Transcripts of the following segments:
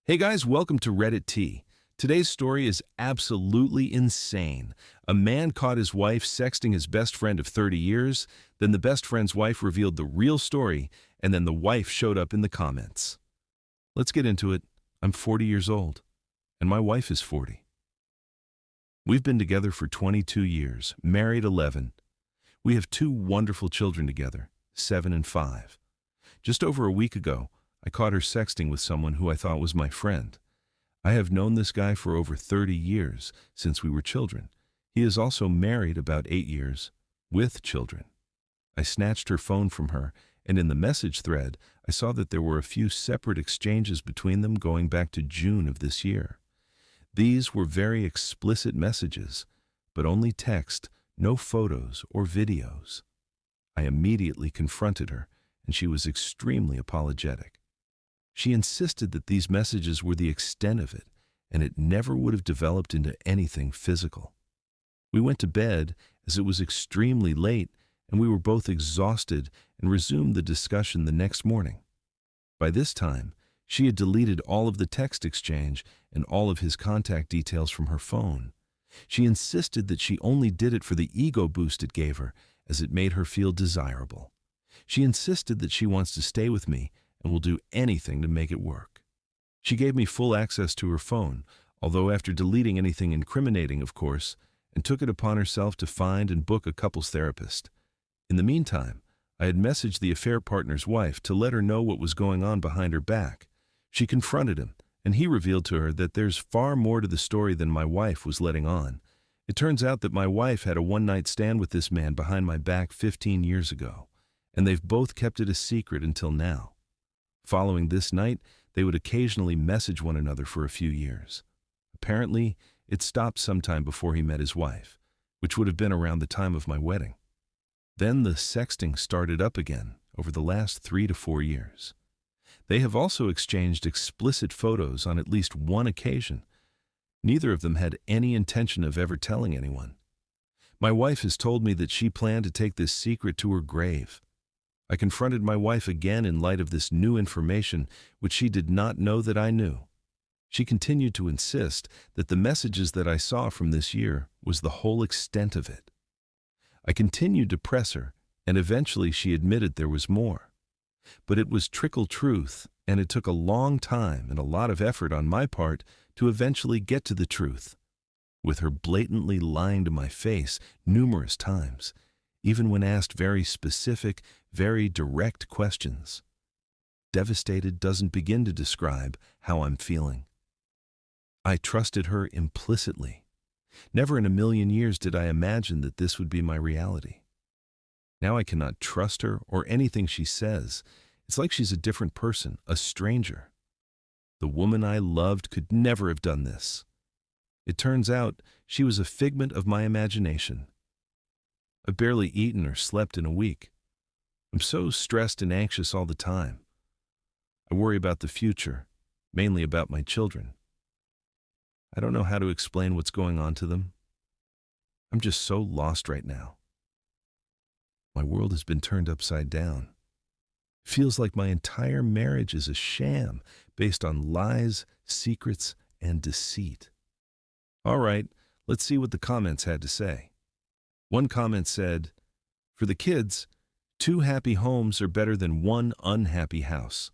Hey guys, welcome to Reddit Tea. Today's story is absolutely insane. A man caught his wife sexting his best friend of 30 years, then the best friend's wife revealed the real story, and then the wife showed up in the comments. Let's get into it. I'm 40 years old, and my wife is 40. We've been together for 22 years, married 11. We have two wonderful children together, 7 and 5. Just over a week ago, I caught her sexting with someone who I thought was my friend. I have known this guy for over 30 years, since we were children. He is also married about 8 years, with children. I snatched her phone from her, and in the message thread, I saw that there were a few separate exchanges between them going back to June of this year. These were very explicit messages, but only text, no photos or videos. I immediately confronted her, and she was extremely apologetic. She insisted that these messages were the extent of it, and it never would have developed into anything physical. We went to bed as it was extremely late, and we were both exhausted and resumed the discussion the next morning. By this time, she had deleted all of the text exchange and all of his contact details from her phone. She insisted that she only did it for the ego boost it gave her, as it made her feel desirable. She insisted that she wants to stay with me and will do anything to make it work. She gave me full access to her phone, although after deleting anything incriminating, of course, and took it upon herself to find and book a couples therapist. In the meantime, I had messaged the affair partner's wife to let her know what was going on behind her back. She confronted him, and he revealed to her that there's far more to the story than my wife was letting on. It turns out that my wife had a one-night stand with this man behind my back 15 years ago, and they've both kept it a secret until now. Following this night, they would occasionally message one another for a few years. Apparently, it stopped sometime before he met his wife, which would have been around the time of my wedding. Then the sexting started up again over the last 3 to 4 years. They have also exchanged explicit photos on at least one occasion. Neither of them had any intention of ever telling anyone. My wife has told me that she planned to take this secret to her grave. I confronted my wife again in light of this new information, which she did not know that I knew. She continued to insist that the messages that I saw from this year was the whole extent of it. I continued to press her, and eventually she admitted there was more. But it was trickle truth, and it took a long time and a lot of effort on my part to eventually get to the truth, with her blatantly lying to my face numerous times, even when asked very specific, very direct questions. Devastated doesn't begin to describe how I'm feeling. I trusted her implicitly. Never in a million years did I imagine that this would be my reality. Now I cannot trust her or anything she says. It's like she's a different person, a stranger. The woman I loved could never have done this. It turns out she was a figment of my imagination. I've barely eaten or slept in a week. I'm so stressed and anxious all the time. I worry about the future, mainly about my children. I don't know how to explain what's going on to them. I'm just so lost right now. My world has been turned upside down. It feels like my entire marriage is a sham based on lies, secrets, and deceit. All right, let's see what the comments had to say. One comment said, "For the kids, 2 happy homes are better than 1 unhappy house.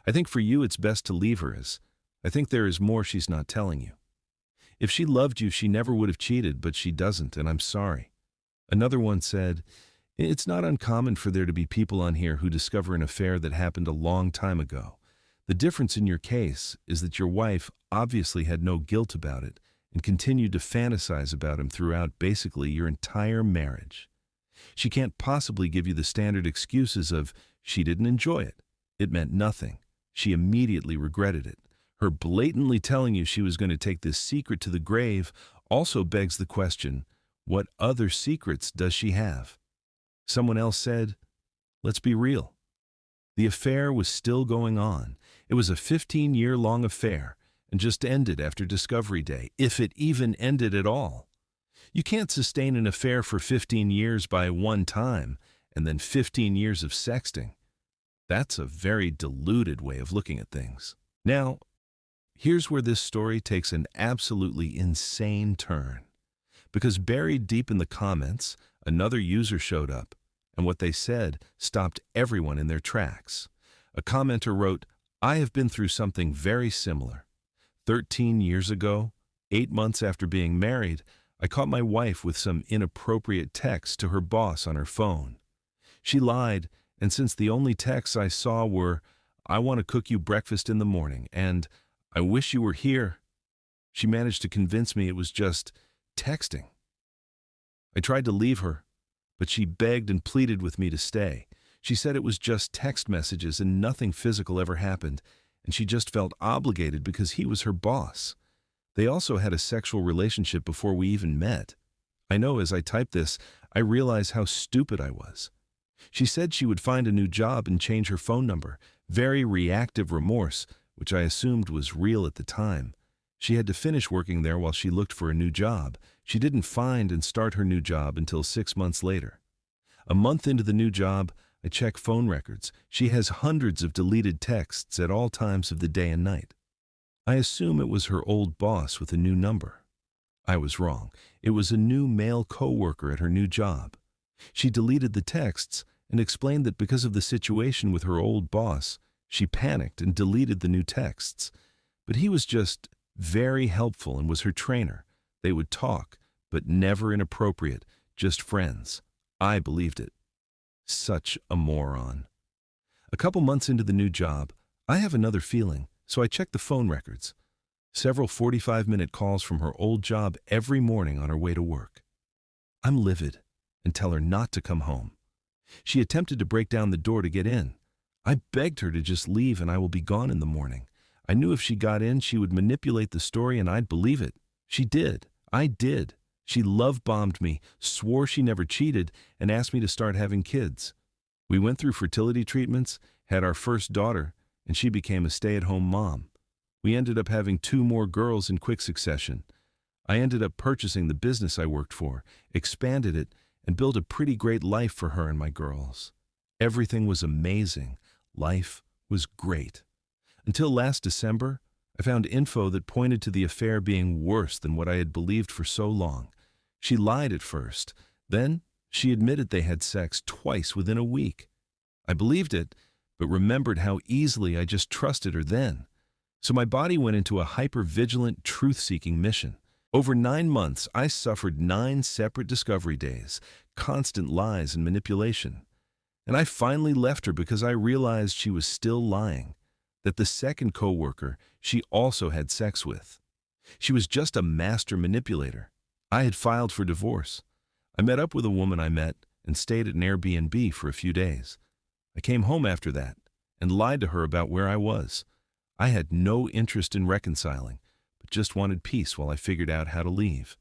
I think for you it's best to leave her, as I think there is more she's not telling you. If she loved you, she never would have cheated, but she doesn't, and I'm sorry." Another one said, "It's not uncommon for there to be people on here who discover an affair that happened a long time ago. The difference in your case is that your wife obviously had no guilt about it and continued to fantasize about him throughout basically your entire marriage. She can't possibly give you the standard excuses of, she didn't enjoy it. It meant nothing. She immediately regretted it. Her blatantly telling you she was going to take this secret to the grave also begs the question, what other secrets does she have?" Someone else said, "Let's be real. The affair was still going on. It was a 15-year-long affair and just ended after Discovery Day, if it even ended at all. You can't sustain an affair for 15 years by one time and then 15 years of sexting. That's a very diluted way of looking at things. Now, Here's where this story takes an absolutely insane turn. Because buried deep in the comments, another user showed up, and what they said stopped everyone in their tracks. A commenter wrote, "I have been through something very similar. 13 years ago, 8 months after being married, I caught my wife with some inappropriate text to her boss on her phone. She lied, and since the only texts I saw were, 'I want to cook you breakfast in the morning,' and 'I wish you were here,' she managed to convince me it was just texting. I tried to leave her, but she begged and pleaded with me to stay. She said it was just text messages and nothing physical ever happened, and she just felt obligated because he was her boss. They also had a sexual relationship before we even met. I know as I typed this, I realize how stupid I was. She said she would find a new job and change her phone number. Very reactive remorse, which I assumed was real at the time. She had to finish working there while she looked for a new job. She didn't find and start her new job until 6 months later. A month into the new job, I check phone records. She has hundreds of deleted texts at all times of the day and night. I assume it was her old boss with a new number. I was wrong. It was a new male coworker at her new job. She deleted the texts and explained that because of the situation with her old boss, she panicked and deleted the new texts. But he was just very helpful and was her trainer. They would talk, but never inappropriate, just friends. I believed it. Such a moron. A couple months into the new job, I have another feeling, so I check the phone records. Several 45-minute calls from her old job every morning on her way to work. I'm livid and tell her not to come home. She attempted to break down the door to get in. I begged her to just leave and I will be gone in the morning. I knew if she got in, she would manipulate the story and I'd believe it. She did. I did. She love-bombed me, swore she never cheated, and asked me to start having kids. We went through fertility treatments, had our first daughter, and she became a stay-at-home mom. We ended up having 2 more girls in quick succession. I ended up purchasing the business I worked for, expanded it, and built a pretty great life for her and my girls. Everything was amazing. Life was great. Until last December, I found info that pointed to the affair being worse than what I had believed for so long. She lied at first. Then, she admitted they had sex twice within a week. I believed it, but remembered how easily I just trusted her then. So my body went into a hyper-vigilant, truth-seeking mission. Over 9 months, I suffered 9 separate discovery days, constant lies and manipulation. And I finally left her because I realized she was still lying, that the second coworker she also had sex with. She was just a master manipulator. I had filed for divorce. I met up with a woman I met and stayed at an Airbnb for a few days. I came home after that and lied to her about where I was. I had no interest in reconciling, but just wanted peace while I figured out how to leave.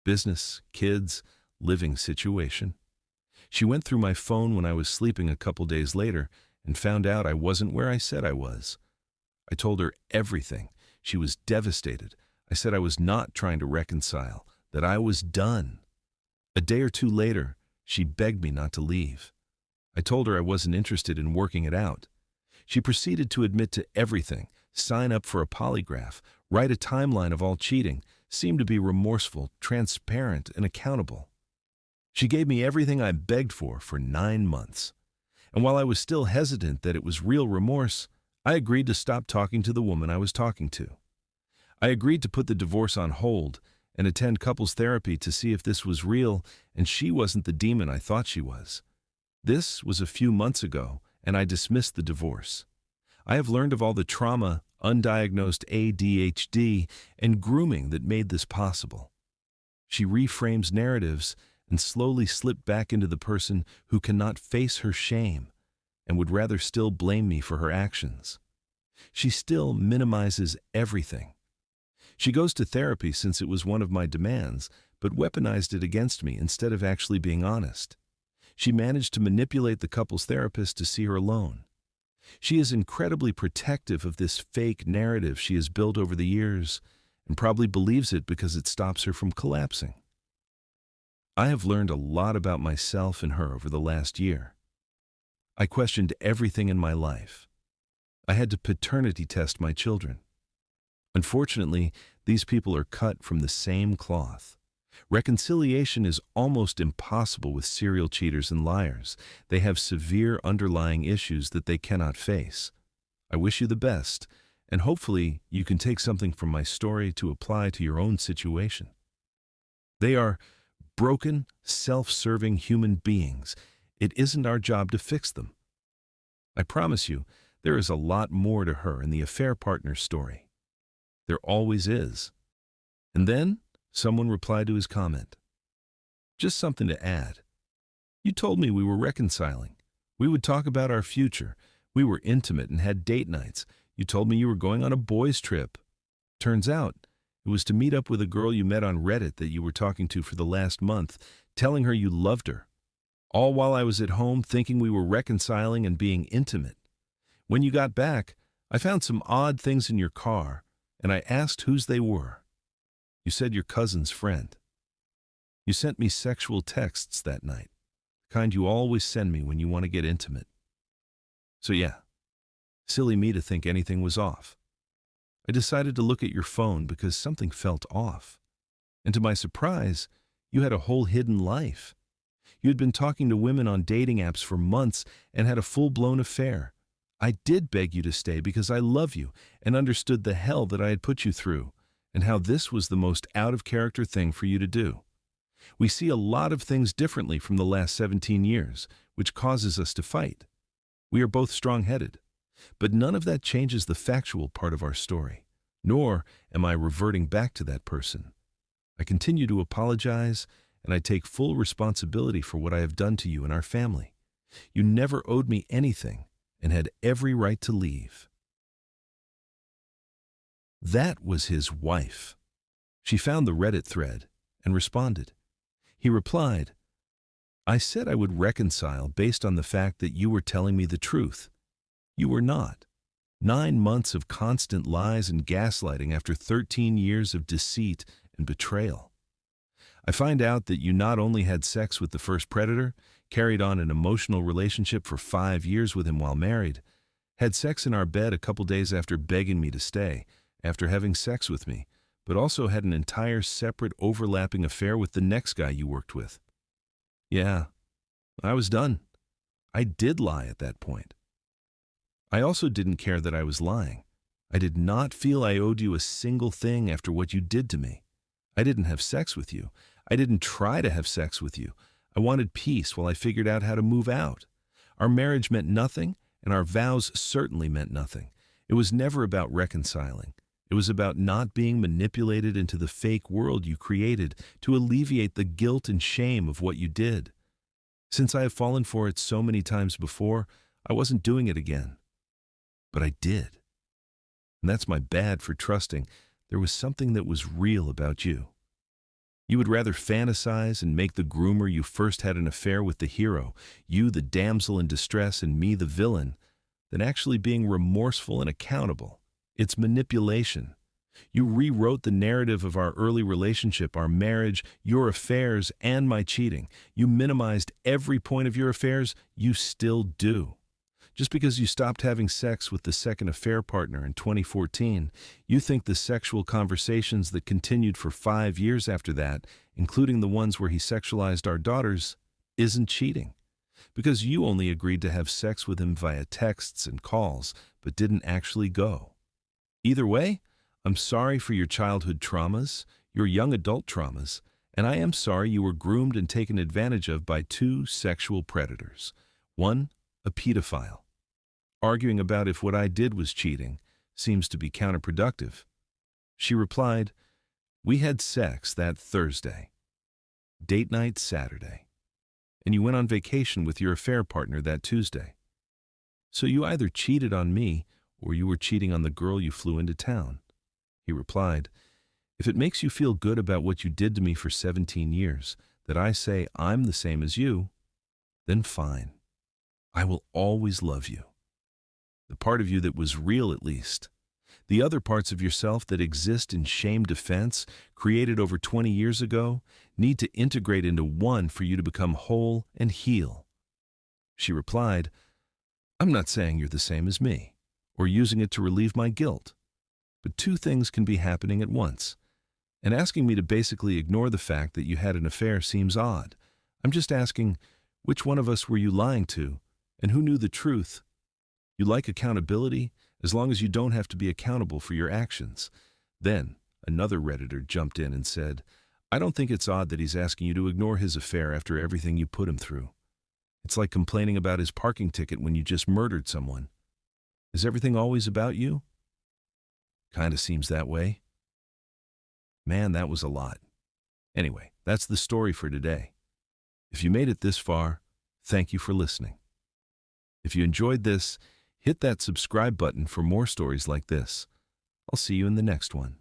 Business, kids, living situation. She went through my phone when I was sleeping a couple days later and found out I wasn't where I said I was. I told her everything. She was devastated. I said I was not trying to reconcile, that I was done. A day or 2 later, she begged me not to leave. I told her I wasn't interested in working it out. She proceeded to admit to everything, sign up for a polygraph, write a timeline of all cheating, seem to be remorseful, transparent, and accountable. She gave me everything I begged for 9 months. And while I was still hesitant that it was real remorse, I agreed to stop talking to the woman I was talking to. I agreed to put the divorce on hold and attend couples therapy to see if this was real and she wasn't the demon I thought she was. This was a few months ago, and I dismissed the divorce. I have learned of all the trauma, undiagnosed ADHD, and grooming that made this possible. She reframes narratives and slowly slipped back into the person who cannot face her shame and would rather still blame me for her actions. She still minimizes everything. She goes to therapy since it was one of my demands, but weaponized it against me instead of actually being honest. She managed to manipulate the couple's therapist to see her alone. She is incredibly protective of this fake narrative she has built over the years and probably believes it because it stops her from collapsing. I have learned a lot about myself and her over the last year. I questioned everything in my life. I had to paternity test my children. Unfortunately, these people are cut from the same cloth. Reconciliation is almost impossible with serial cheaters and liars. They have severe underlying issues that they cannot face. I wish you the best, and hopefully you can take something from my story to apply to your own situation. They are broken, self-serving human beings. It isn't our job to fix them. I promise you, there is a lot more to her and the affair partner's story. There always is. And then someone replied to his comment. Just something to add. You told me we were reconciling. We would talk about our future. We were intimate and had date nights. You told me you were going on a boys' trip. Turns out, it was to meet up with a girl you met on Reddit that you were talking to for the last month, telling her you loved her. All while I was at home thinking we were reconciling and being intimate. When you got back, I found some odd things in your car, and I asked whose they were. You said your cousin's friend. You sent me sexual texts that night, the kind you always send me when you want to get intimate. So yeah, silly me to think anything was off. I decided to look at your phone because something felt off. And to my surprise, you had a whole hidden life. You had been talking to women on dating apps for months and had a full-blown affair. I did beg you to stay because I love you and understood the hell that I had put you through and how this was the most out-of-character thing for you to do. We see a lot of things differently from the last 17 years, which causes us to fight. We are both strong-headed, but none of that changes the factual part of our story, nor am I reverting back to that person. I continue to apologize, and I take full responsibility for what I have done to you and our family. You never owed me anything and had every right to leave. That was his wife. She found the Reddit thread and responded. He replied, I said I would reconcile based on the fact that you were telling me the truth. You were not. 9 months of constant lies and gaslighting after 13 years of deceit and betrayal. I find out that you not only had sex with the first predator, carried on an emotional relationship for 5 years with him while married, had sex in our bed a couple days after begging me to stay, after having sex with me, but also had an entire separate overlapping affair with the next guy you worked with. Yeah, I was done. I did lie at that point. I also didn't care that I was lying. I did not feel I owed you a single thing after what you did to me. I didn't have sex with you. I didn't try to have sex with you. I wanted peace while I figured out how to move out. Our marriage meant nothing, and our vows certainly meant nothing. It was never about reconciling. It was about not being manipulated into the fake world you created to alleviate the guilt and shame of what you did. Since I have fallen for it so many times before, I wasn't doing it again. But I did. And that's my bad for trusting there was something that was real about you. You would rather fantasize and make the groomer you first had an affair with the hero, you the damsel in distress and me the villain, than actually being remorseful and accountable. It's manipulation. You rewrote the narrative of our early relationship, our marriage, your affairs, and my cheating. You minimized every point of your affairs. You still do. Just because you stopped having sex with the second affair partner in 2014, you think the sexual conversations that continued for 5 years after that, including the ones where he sexualized our daughters, isn't cheating. Because you only agreed to have sex with him via texts and calls, but didn't actually go. Either way, I'm sorry for your childhood traumas, your young adult traumas, and I am sorry you were groomed and taken advantage of by 2 sexual predators. One, a pedophile. Arguing about if what I did was cheating seems to be counterproductive. She replied, we had sex that Thursday, date night Saturday, and you went on vacation with your affair partner that Tuesday. So you either cheated on me or you were cheating on the girl you flew into town. He replied, if it makes you feel good about what you did to me for 17 years, that I say I'm the same as you, then fine. I will always love you. The part of you that was real, at least. The other parts of yourself that exist in shame defense, created over 20 years ago, need to integrate into one for you to become whole and heal. She replied, I'm not saying you're the same as me, or using it to relieve my guilt. But two things can be happening at once. And asking me to basically ignore the fact that you had an affair seems odd. I'm just asking, which one of us were you lying to, and who knew the truth? You like accountability, as long as you don't have to be accountable for your actions. Then, another Redditor jumped in and said, I don't think it's odd that he's asking you to ignore his affair after everything you put him through. It's like complaining about his parking ticket when you just murdered someone. Is everything always about you? Kinda seems that way. Man, that was a lot. Anyway, that's the story for today. If you made it this far, thank you for listening. If you enjoyed this, hit that subscribe button for more stories like this. I'll see you in the next one.